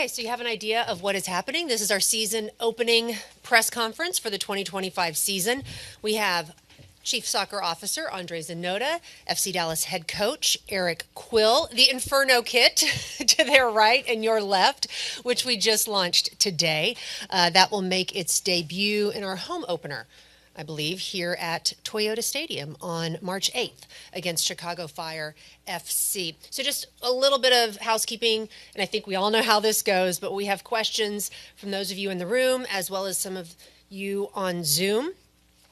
Okay, so you have an idea of what is happening. This is our season opening press conference for the 2025 season. We have Chief Soccer Officer Andre Zanotta, FC Dallas head coach Eric Quill, the Inferno kit to their right and your left, which we just launched today. That will make its debut in our home opener, I believe, here at Toyota Stadium on March 8th against Chicago Fire FC. So just a little bit of housekeeping, and I think we all know how this goes, but we have questions from those of you in the room as well as some of you on Zoom.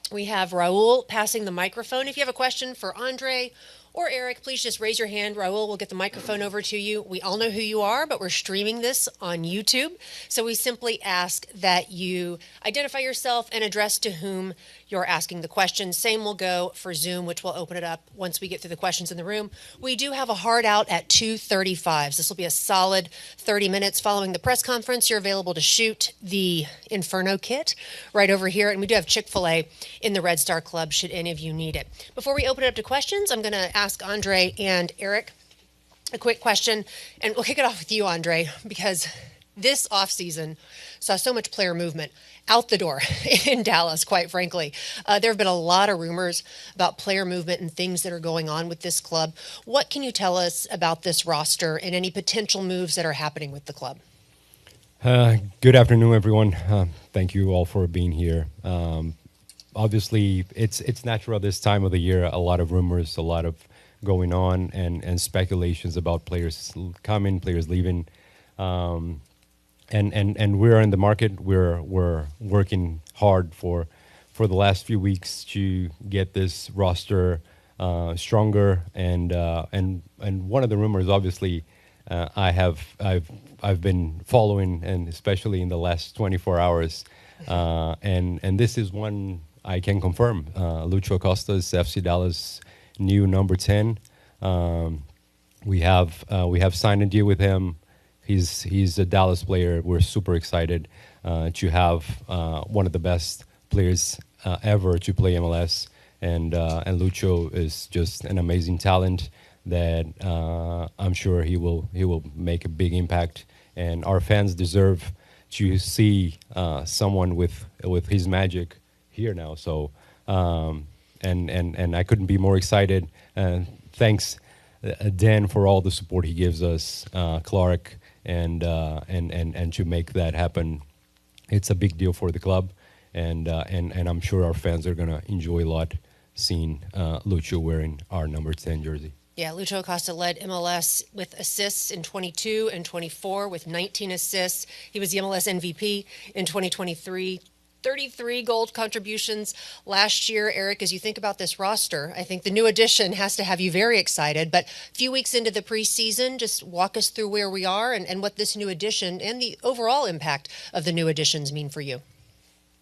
We have Raul passing the microphone. If you have a question for Andre or Eric, please just raise your hand. Raul will get the microphone over to you. We all know who you are, but we're streaming this on YouTube. So we simply ask that you identify yourself and address to whom you're asking the question. Same will go for Zoom, which will open it up once we get through the questions in the room. We do have a hard out at 2:35. This will be a solid 30 minutes following the press conference. You're available to shoot the Inferno kit right over here. And we do have Chick-fil-A in the Red Star Club should any of you need it. Before we open it up to questions, I'm going to ask Andre and Eric a quick question. And we'll kick it off with you, Andre, because this offseason saw so much player movement out the door in Dallas, quite frankly. There have been a lot of rumors about player movement and things that are going on with this club. What can you tell us about this roster and any potential moves that are happening with the club? Good afternoon, everyone. Thank you all for being here. Obviously, it's natural this time of the year, a lot of rumors, a lot of going on and speculations about players coming, players leaving. And we're in the market. We're working hard for the last few weeks to get this roster stronger. And one of the rumors, obviously, I've been following, and especially in the last 24 hours. And this is one I can confirm. Lucho Acosta is FC Dallas' new number 10. We have signed a deal with him. He's a Dallas player. We're super excited to have one of the best players ever to play MLS, and Lucho is just an amazing talent that I'm sure he will make a big impact, and our fans deserve to see someone with his magic here now. So and I couldn't be more excited. Thanks, Dan, for all the support he gives us, Clark. And to make that happen, it's a big deal for the club, and I'm sure our fans are gonna enjoy a lot seeing Lucho wearing our number 10 jersey. Yeah, Lucho Acosta led MLS with assists in 22 and 24 with 19 assists. He was the MLS MVP in 2023. 33 gold contributions last year. Eric, as you think about this roster, I think the new addition has to have you very excited. But a few weeks into the preseason, just walk us through where we are and what this new addition and the overall impact of the new additions mean for you.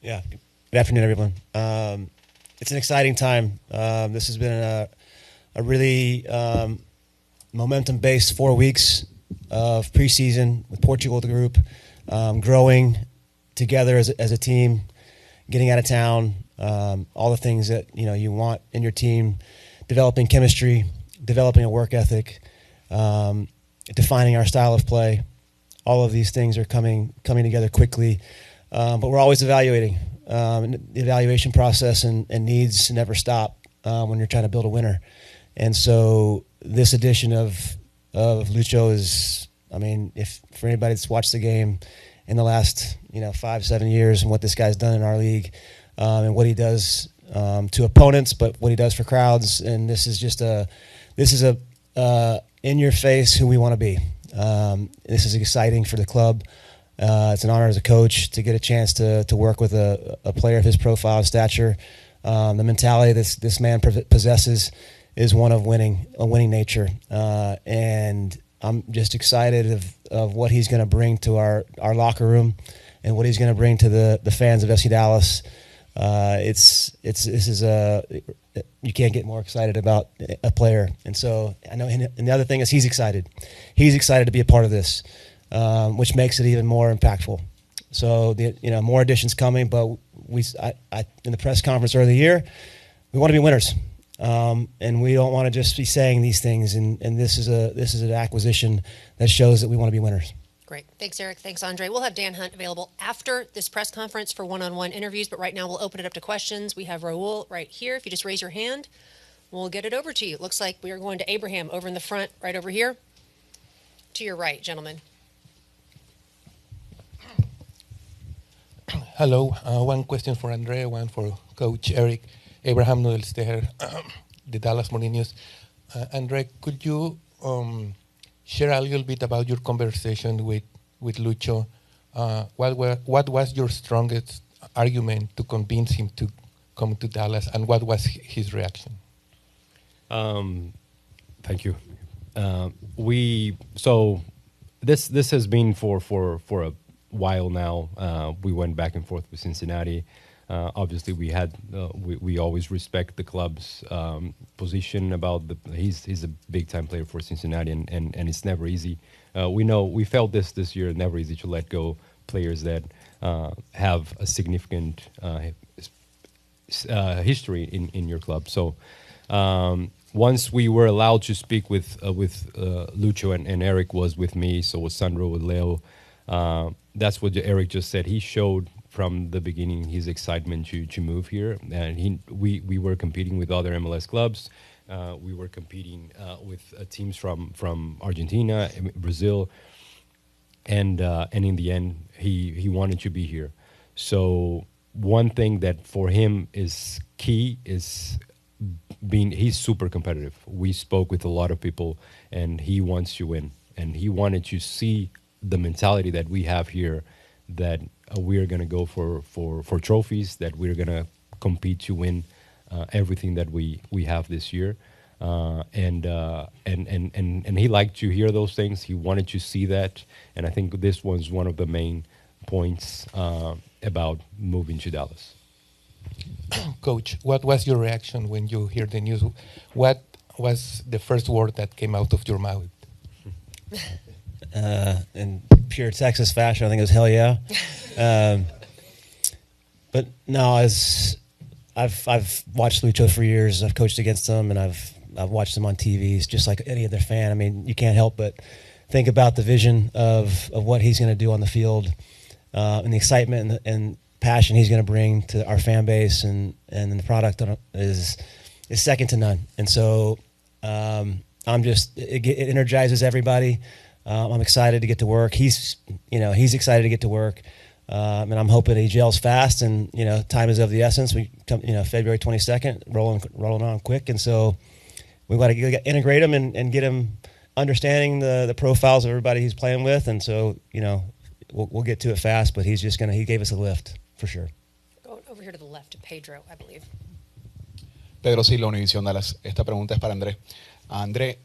Yeah. Good afternoon, everyone. It's an exciting time. This has been a really momentum-based 4 weeks of preseason with Portugal, the group, growing together as a team, getting out of town, all the things that you want in your team, developing chemistry, developing a work ethic, defining our style of play. All of these things are coming together quickly, but we're always evaluating. The evaluation process and needs never stop when you're trying to build a winner. And so this edition of Lucho is, if for anybody that's watched the game in the last 5-7 years and what this guy's done in our league, and what he does to opponents, but what he does for crowds, and this is a in your face who we want to be. This is exciting for the club. It's an honor as a coach to get a chance to work with a player of his profile and stature. The mentality this man possesses is one of a winning nature, and I'm just excited of what he's going to bring to our locker room and what he's going to bring to the fans of FC Dallas. You can't get more excited about a player. And so I know, and the other thing is he's excited. He's excited to be a part of this, which makes it even more impactful. So more additions coming, but in the press conference earlier in the year, we want to be winners. And we don't want to just be saying these things. And this is an acquisition that shows that we want to be winners. Great. Thanks, Eric. Thanks, Andre. We'll have Dan Hunt available after this press conference for one-on-one interviews, but right now we'll open it up to questions. We have Raul right here. If you just raise your hand, we'll get it over to you. It looks like we are going to Abraham over in the front, right over here. To your right, gentlemen. Hello. One question for Andre, one for Coach Eric. Abraham Nudelsteher, the Dallas Morning News. Andre, could you share a little bit about your conversation with Lucho? What was your strongest argument to convince him to come to Dallas, and what was his reaction? Thank you. This has been for a while now. We went back and forth with Cincinnati. Obviously, we always respect the club's position about he's a big time player for Cincinnati, and it's never easy. We felt this year, never easy to let go players that have a significant history in your club. So once we were allowed to speak with Lucho, and Eric was with me, so was Sandro, with Leo. That's what Eric just said. He showed from the beginning his excitement to move here, and we were competing with other MLS clubs. We were competing with teams from Argentina, Brazil, and in the end, he wanted to be here. So one thing that for him is key is he's super competitive. We spoke with a lot of people, and he wants to win, and he wanted to see the mentality that we have here, that we're going to go for trophies, that we're going to compete to win everything that we have this year. And he liked to hear those things. He wanted to see that. And I think this was one of the main points about moving to Dallas. Coach, what was your reaction when you heard the news? What was the first word that came out of your mouth? In pure Texas fashion, I think it was hell yeah. But no, I've watched Lucho for years. I've coached against him, and I've watched him on TV. He's just like any other fan. I mean, you can't help but think about the vision of what he's going to do on the field, and the excitement and passion he's going to bring to our fan base, and the product is second to none. And so it energizes everybody. I'm excited to get to work. He's excited to get to work, and I'm hoping he gels fast. And time is of the essence. We come, February 22nd, rolling on quick, and so we got to integrate him and get him understanding the profiles of everybody he's playing with. And so we'll get to it fast. But he gave us a lift for sure. Going over here to the left to Pedro, I believe. Pedro Silva, Univisión Dallas. Esta pregunta es para André. André,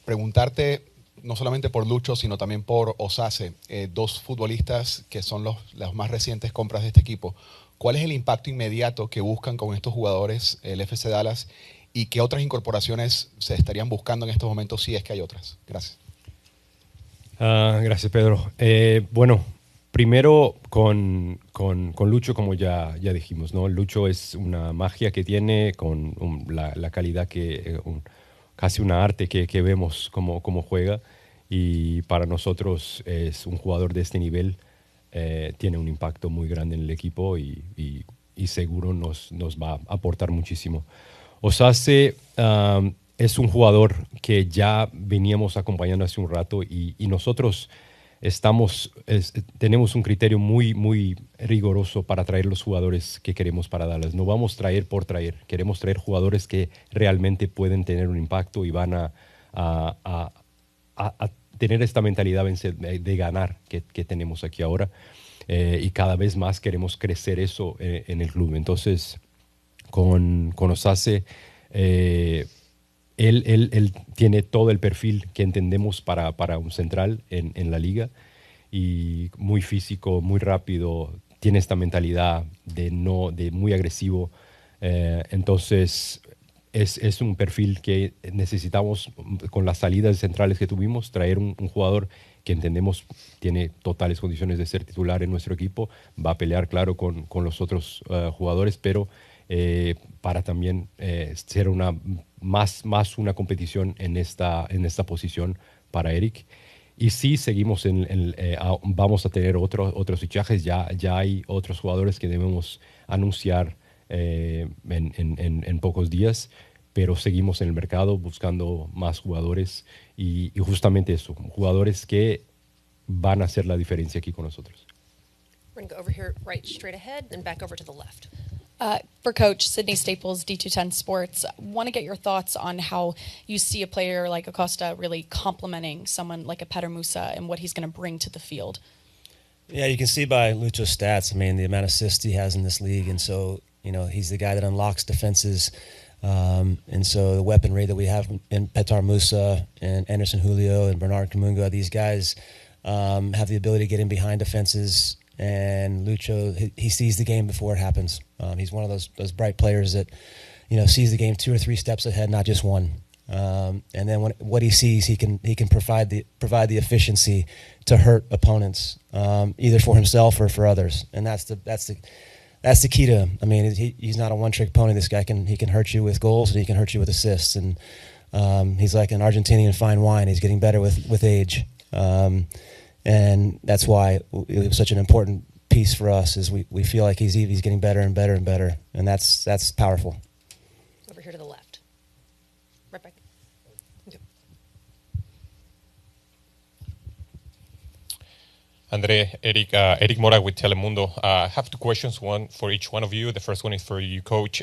preguntarte no solamente por Lucho, sino también por Osase, dos futbolistas que son las más recientes compras de este equipo. ¿Cuál es el impacto inmediato que buscan con estos jugadores el FC Dallas, y qué otras incorporaciones se estarían buscando en estos momentos, si es que hay otras? Gracias. Gracias, Pedro. Bueno, primero con Lucho, como ya dijimos, ¿no? Lucho es una magia que tiene, con la calidad casi una arte que vemos cómo juega, y para nosotros es un jugador de este nivel, tiene un impacto muy grande en el equipo, y seguro nos va a aportar muchísimo. Osase es un jugador que ya veníamos acompañando hace un rato, y nosotros tenemos un criterio muy, muy riguroso para traer los jugadores que queremos para Dallas. No vamos a traer por traer. Queremos traer jugadores que realmente pueden tener un impacto y van a tener esta mentalidad de ganar que tenemos aquí ahora. Y cada vez más queremos crecer eso en el club. Entonces, con Osase, Él tiene todo el perfil que entendemos para un central en la liga, y muy físico, muy rápido, tiene esta mentalidad de muy agresivo. Entonces es un perfil que necesitamos, con las salidas centrales que tuvimos, traer un jugador que entendemos tiene totales condiciones de ser titular en nuestro equipo. Va a pelear, claro, con los otros jugadores, pero para también ser más una competición en esta posición para Eric. Y sí, seguimos vamos a tener otros fichajes. Ya hay otros jugadores que debemos anunciar en pocos días, pero seguimos en el mercado buscando más jugadores y justamente eso, jugadores que van a hacer la diferencia aquí con nosotros. We're going to go over here right straight ahead, then back over to the left. For Coach Sydney Staples, D210 Sports, want to get your thoughts on how you see a player like Acosta really complementing someone like a Petar Musa and what he's going to bring to the field. Yeah, you can see by Lucho's stats, I mean, the amount of assists he has in this league. And so, he's the guy that unlocks defenses. And so the weaponry that we have in Petar Musa and Anderson Julio and Bernard Kamunga, these guys have the ability to get in behind defenses. And Lucho, he sees the game before it happens. He's one of those bright players that, sees the game 2 or 3 steps ahead, not just one. And then what he sees, he can provide the efficiency to hurt opponents, either for himself or for others. And that's the key to him. I mean, he's not a one-trick pony. This guy he can hurt you with goals and he can hurt you with assists. And he's like an Argentinian fine wine. He's getting better with age. And that's why it was such an important piece for us. Is we feel like he's getting better and better and better, and that's powerful. Over here to the left. Right back. Okay. Andre, Eric Mora with Telemundo. I have 2 questions, one for each one of you. The first one is for you, Coach.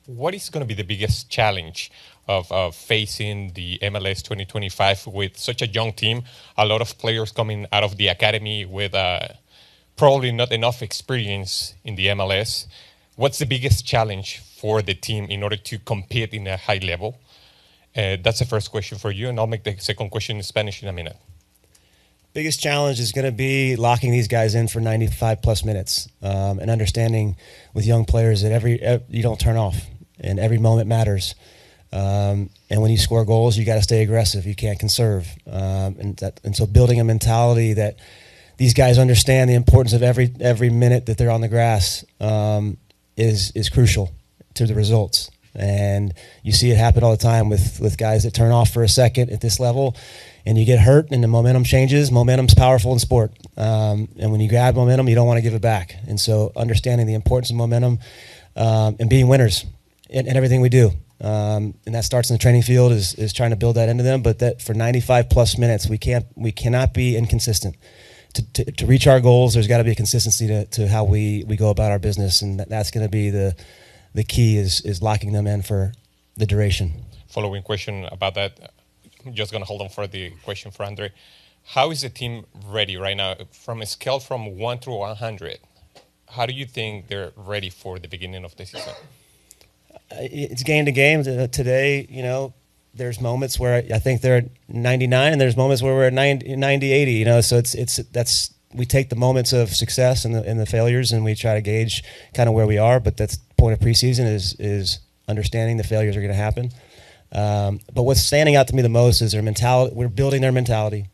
What is going to be the biggest challenge of facing the MLS 2025 with such a young team, a lot of players coming out of the academy with probably not enough experience in the MLS? What's the biggest challenge for the team in order to compete in a high level? That's the first question for you, and I'll make the second question in Spanish in a minute. Biggest challenge is going to be locking these guys in for 95 plus minutes, and understanding with young players that you don't turn off and every moment matters. And when you score goals, you got to stay aggressive. You can't conserve. And so building a mentality that these guys understand the importance of every minute that they're on the grass is crucial to the results. And you see it happen all the time with guys that turn off for a second at this level, and you get hurt, and the momentum changes. Momentum's powerful in sport. And when you grab momentum, you don't want to give it back. And so understanding the importance of momentum and being winners in everything we do. And that starts in the training field is trying to build that into them. But that for 95 plus minutes, we cannot be inconsistent. To reach our goals, there's got to be a consistency to how we go about our business, and that's going to be the key is locking them in for the duration. Following question about that. I'm just going to hold on for the question for Andre. How is the team ready right now from a scale from 1 through 100? How do you think they're ready for the beginning of the season? It's game to game. Today, there's moments where I think they're at 99, and there's moments where we're at 90, 80. So that's we take the moments of success and the failures, and we try to gauge kind of where we are. But that's the point of preseason is understanding the failures are going to happen. But what's standing out to me the most is their mentality. We're building their mentality.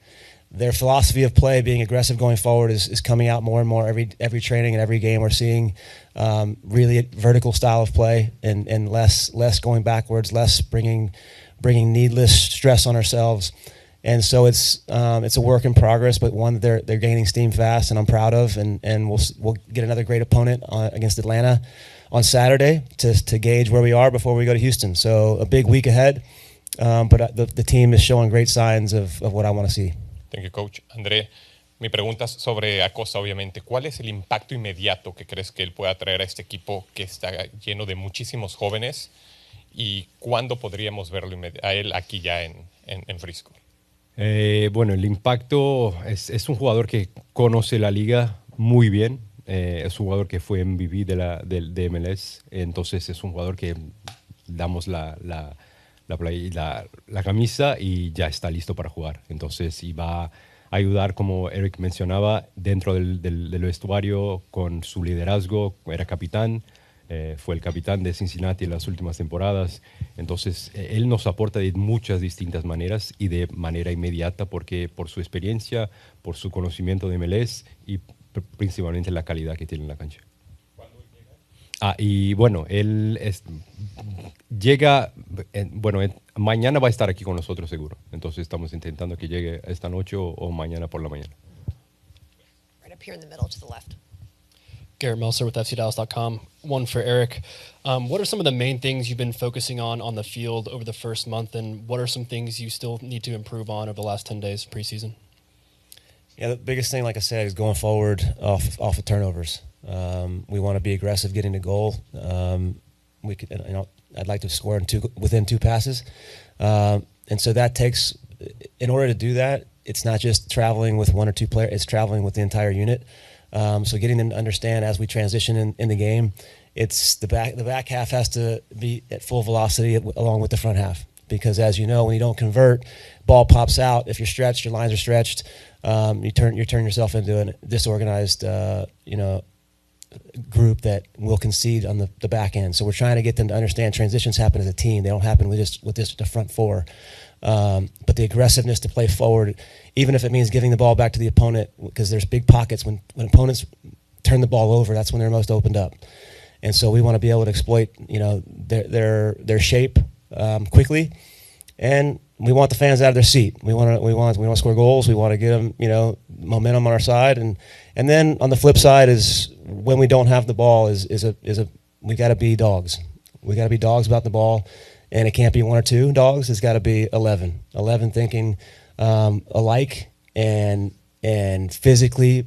Their philosophy of play, being aggressive going forward, is coming out more and more every training and every game. We're seeing really a vertical style of play and less going backwards, less bringing needless stress on ourselves. And so it's a work in progress, but one that they're gaining steam fast, and I'm proud of. And we'll get another great opponent against Atlanta on Saturday to gauge where we are before we go to Houston. So a big week ahead, but the team is showing great signs of what I want to see. Thank you, Coach. André, mi pregunta es sobre Acosta, obviamente. ¿Cuál es el impacto inmediato que crees que él pueda traer a este equipo que está lleno de muchísimos jóvenes? ¿Y cuándo podríamos verlo a él aquí ya en Frisco? Bueno, el impacto es un jugador que conoce la liga muy bien. Es un jugador que fue MVP de MLS. Entonces es un jugador que damos la camisa y ya está listo para jugar. Entonces, y va a ayudar, como Eric mencionaba, dentro del vestuario con su liderazgo. Era capitán, fue el capitán de Cincinnati en las últimas temporadas. Entonces, él nos aporta de muchas distintas maneras y de manera inmediata, porque por su experiencia, por su conocimiento de MLS y principalmente la calidad que tiene en la cancha. Y bueno, llega, bueno, mañana va a estar aquí con nosotros seguro. Entonces estamos intentando que llegue esta noche o mañana por la mañana. Right up here in the middle to the left. Garrett Melser with FCDallas.com. One for Eric. What are some of the main things you've been focusing on the field over the first month, and what are some things you still need to improve on over the last 10 days preseason? Yeah, the biggest thing, like I said, is going forward off of turnovers. We want to be aggressive getting to goal. I'd like to score within two passes, and so that takes. In order to do that, it's not just traveling with one or two players; it's traveling with the entire unit. So getting them to understand as we transition in the game, it's the back half has to be at full velocity along with the front half. Because as you know, when you don't convert, ball pops out. If you're stretched, your lines are stretched. You turn yourself into a disorganized, group that will concede on the back end. So we're trying to get them to understand transitions happen as a team. They don't happen with the front four. But the aggressiveness to play forward, even if it means giving the ball back to the opponent, because there's big pockets when opponents turn the ball over. That's when they're most opened up. And so we want to be able to exploit, their shape quickly, and we want the fans out of their seat. We want to score goals. We want to get them, momentum on our side, and then on the flip side is when we don't have the ball we got to be dogs. We got to be dogs about the ball, and it can't be one or two dogs. It's got to be 11 thinking alike and physically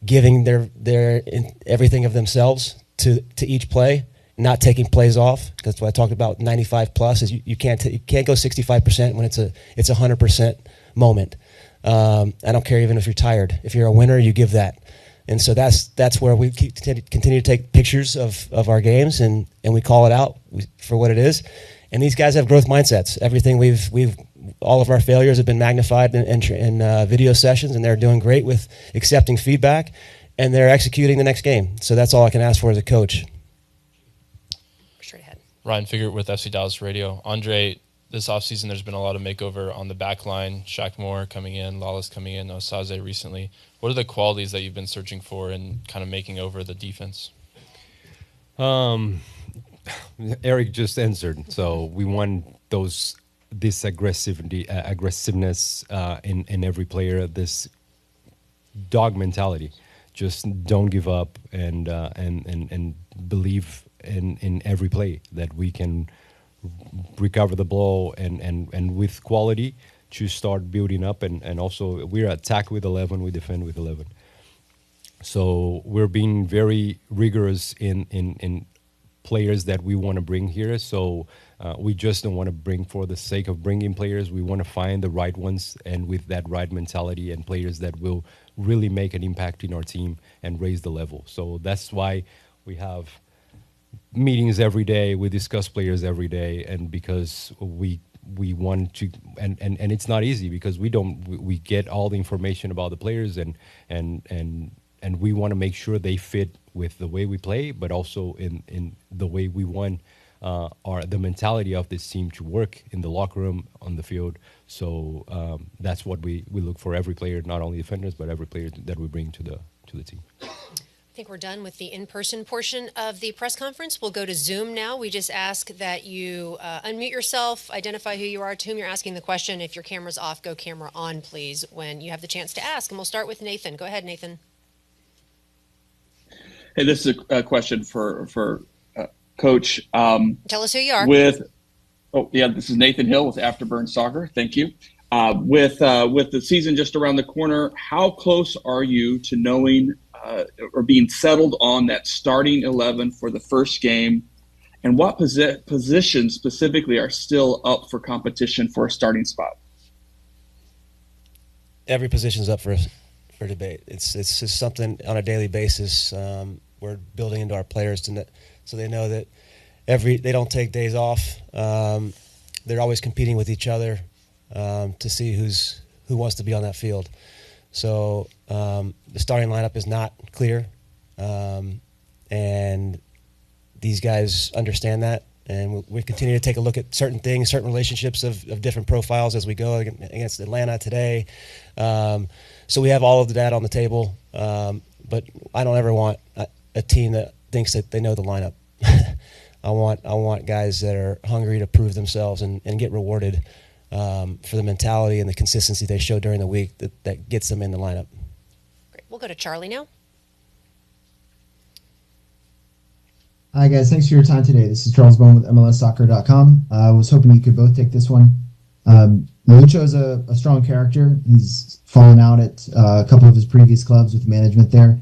giving their everything of themselves to each play. Not taking plays off. That's what I talked about. 95 plus is you can't go 65% when it's a 100% moment. I don't care even if you're tired. If you're a winner, you give that. And so that's where we continue to take pictures of our games and we call it out for what it is. And these guys have growth mindsets. Everything all of our failures have been magnified in video sessions, and they're doing great with accepting feedback, and they're executing the next game. So that's all I can ask for as a coach. Straight ahead. Ryan Figert with FC Dallas Radio. Andre, this offseason there's been a lot of makeover on the back line. Shaq Moore coming in, Lawless coming in, Osaze recently. What are the qualities that you've been searching for in kind of making over the defense? Eric just answered. So we want this aggressiveness in every player, this dog mentality. Just don't give up and believe in every play that we can recover the ball and with quality to start building up and also we're attack with 11, we defend with 11. So we're being very rigorous in players that we want to bring here. So we just don't want to bring for the sake of bringing players. We want to find the right ones and with that right mentality and players that will really make an impact in our team and raise the level. So that's why we have meetings every day. We discuss players every day, and because we want to, and it's not easy because we get all the information about the players and we want to make sure they fit with the way we play, but also in the way we want the mentality of this team to work in the locker room, on the field. So that's what we look for every player, not only defenders, but every player that we bring to the team. I think we're done with the in-person portion of the press conference. We'll go to Zoom now. We just ask that you unmute yourself, identify who you are, to whom you're asking the question. If your camera's off, go camera on, please, when you have the chance to ask. And we'll start with Nathan. Go ahead, Nathan. Hey, this is a question for Coach. Tell us who you are. This is Nathan Hill with Afterburn Soccer. Thank you. With the season just around the corner, how close are you to knowing or being settled on that starting 11 for the first game? And what positions specifically are still up for competition for a starting spot? Every position's up for debate. It's just something on a daily basis we're building into our players so they know that they don't take days off. They're always competing with each other to see who wants to be on that field. So the starting lineup is not clear, and these guys understand that. And we continue to take a look at certain things, certain relationships of different profiles as we go against Atlanta today. So we have all of the data on the table, but I don't ever want a team that thinks that they know the lineup. I want guys that are hungry to prove themselves and get rewarded for the mentality and the consistency they show during the week that gets them in the lineup. Great. We'll go to Charlie now. Hi, guys. Thanks for your time today. This is Charles Bone with MLSsoccer.com. I was hoping you could both take this one. Lucho is a strong character. He's fallen out at a couple of his previous clubs with management there.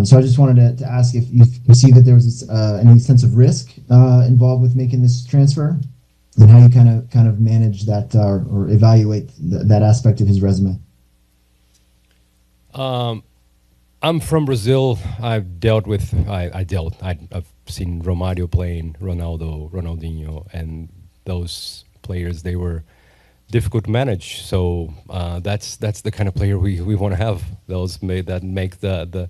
So I just wanted to ask if you perceive that there was any sense of risk involved with making this transfer, and how you kind of manage that or evaluate that aspect of his resume. I'm from Brazil. I've seen Romário playing, Ronaldo, Ronaldinho, and those players, they were difficult to manage. So that's the kind of player we want to have. Those that make the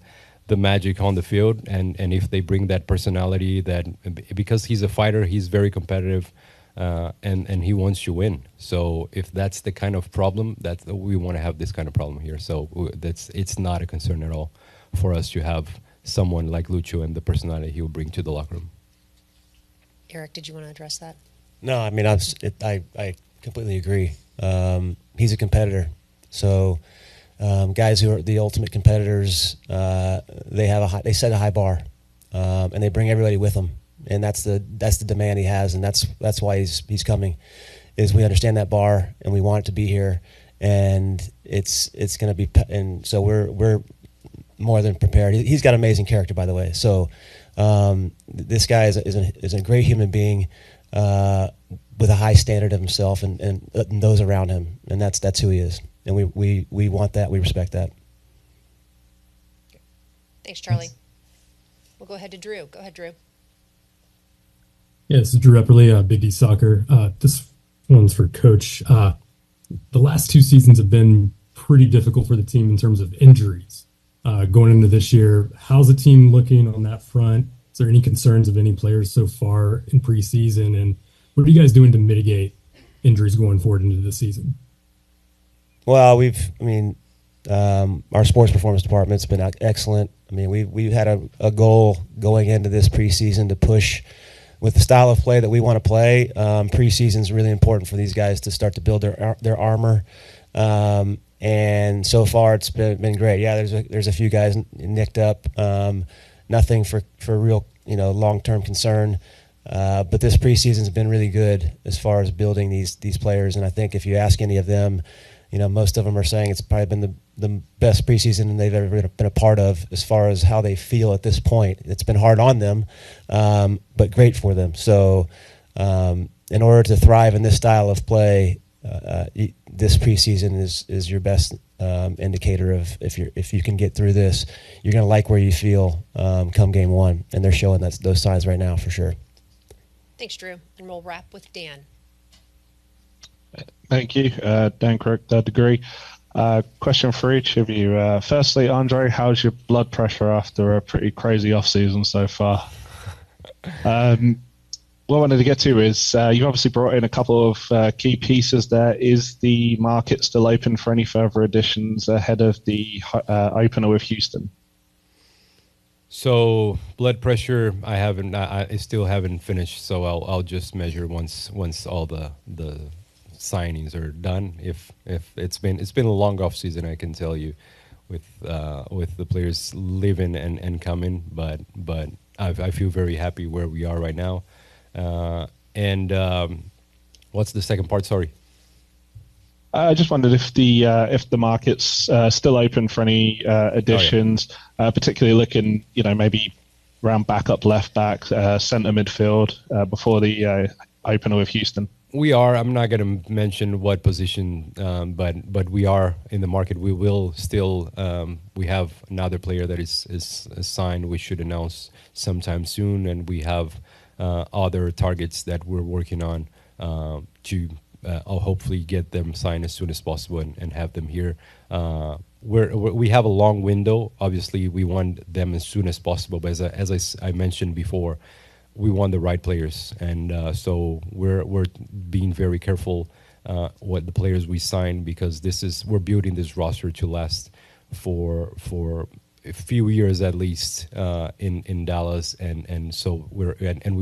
magic on the field, and if they bring that personality, that because he's a fighter, he's very competitive, and he wants to win. So if that's the kind of problem, that we want to have this kind of problem here. So it's not a concern at all for us to have someone like Lucho and the personality he will bring to the locker room. Eric, did you want to address that? No, I mean I completely agree. He's a competitor, so guys who are the ultimate competitors, they set a high bar, and they bring everybody with them, and that's the demand he has, and that's why he's coming. Is we understand that bar and we want it to be here, and it's going to be, and so we're more than prepared. He's got amazing character, by the way. So this guy is a great human being with a high standard of himself and those around him, and that's who he is. And we want that. We respect that. Thanks, Charlie. We'll go ahead to Drew. Go ahead, Drew. Yeah, this is Drew Epperly, Big D Soccer. This one's for Coach. The last two seasons have been pretty difficult for the team in terms of injuries. Going into this year, how's the team looking on that front? Is there any concerns of any players so far in preseason? And what are you guys doing to mitigate injuries going forward into the season? Well, our sports performance department's been excellent. I mean, we've had a goal going into this preseason to push with the style of play that we want to play. Preseason is really important for these guys to start to build their armor. And so far it's been great. Yeah, there's a few guys nicked up. Nothing for real, long-term concern. But this preseason's been really good as far as building these players. And I think if you ask any of them, most of them are saying it's probably been the best preseason they've ever been a part of as far as how they feel at this point. It's been hard on them, but great for them. So in order to thrive in this style of play, this preseason is your best indicator of if you can get through this, you're going to like where you feel come game one, and they're showing those signs right now for sure. Thanks, Drew. And we'll wrap with Dan. Thank you, Dan Crook, Third Degree. Question for each of you. Firstly, Andre, how's your blood pressure after a pretty crazy off-season so far? What I wanted to get to is you've obviously brought in a couple of key pieces there. Is the market still open for any further additions ahead of the opener with Houston? So blood pressure, I still haven't finished. So I'll just measure once all the signings are done. If it's been a long off season, I can tell you, with the players leaving and coming. But I feel very happy where we are right now. And what's the second part? Sorry. I just wondered if the market's still open for any additions, particularly looking, maybe around backup left back, centre midfield before the opener with Houston. We are. I'm not going to mention what position, but we are in the market. We will still. We have another player that is signed. We should announce sometime soon, and we have other targets that we're working on to hopefully get them signed as soon as possible and have them here. We have a long window. Obviously, we want them as soon as possible. But as I mentioned before, we want the right players, and so we're being very careful what the players we sign, because we're building this roster to last for few years at least in Dallas, and so we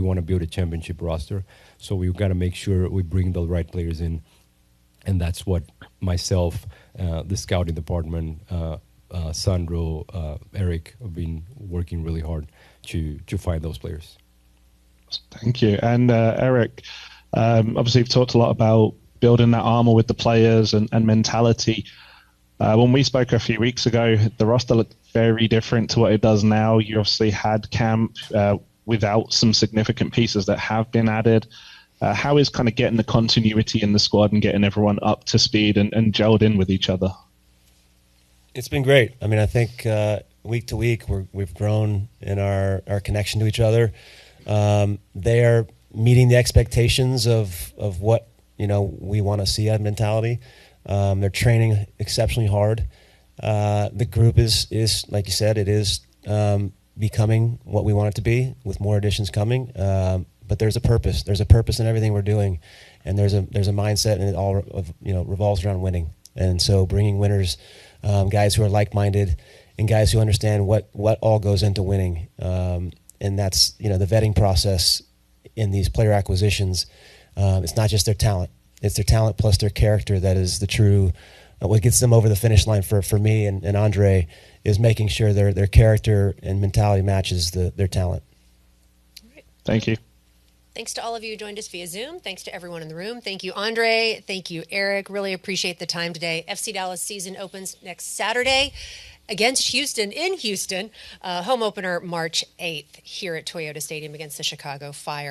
want to build a championship roster. So we've got to make sure we bring the right players in, and that's what myself, the scouting department, Sandro, Eric have been working really hard to find those players. Thank you. And Eric, obviously you've talked a lot about building that armor with the players and mentality. When we spoke a few weeks ago, the roster looked very different to what it does now. You obviously had camp without some significant pieces that have been added. How is kind of getting the continuity in the squad and getting everyone up to speed and gelled in with each other? It's been great. I mean, I think week to week we've grown in our connection to each other. They are meeting the expectations of what we want to see out of mentality. They're training exceptionally hard. The group is like you said, it is becoming what we want it to be, with more additions coming. But there's a purpose. There's a purpose in everything we're doing, and there's a mindset, and it all revolves around winning. And so bringing winners, guys who are like-minded, and guys who understand what all goes into winning. And that's the vetting process in these player acquisitions. It's not just their talent; it's their talent plus their character that is the true. What gets them over the finish line for me and Andre is making sure their character and mentality matches their talent. Right. Thank you. Thanks to all of you who joined us via Zoom. Thanks to everyone in the room. Thank you, Andre. Thank you, Eric. Really appreciate the time today. FC Dallas season opens next Saturday against Houston in Houston. Home opener March 8th here at Toyota Stadium against the Chicago Fire.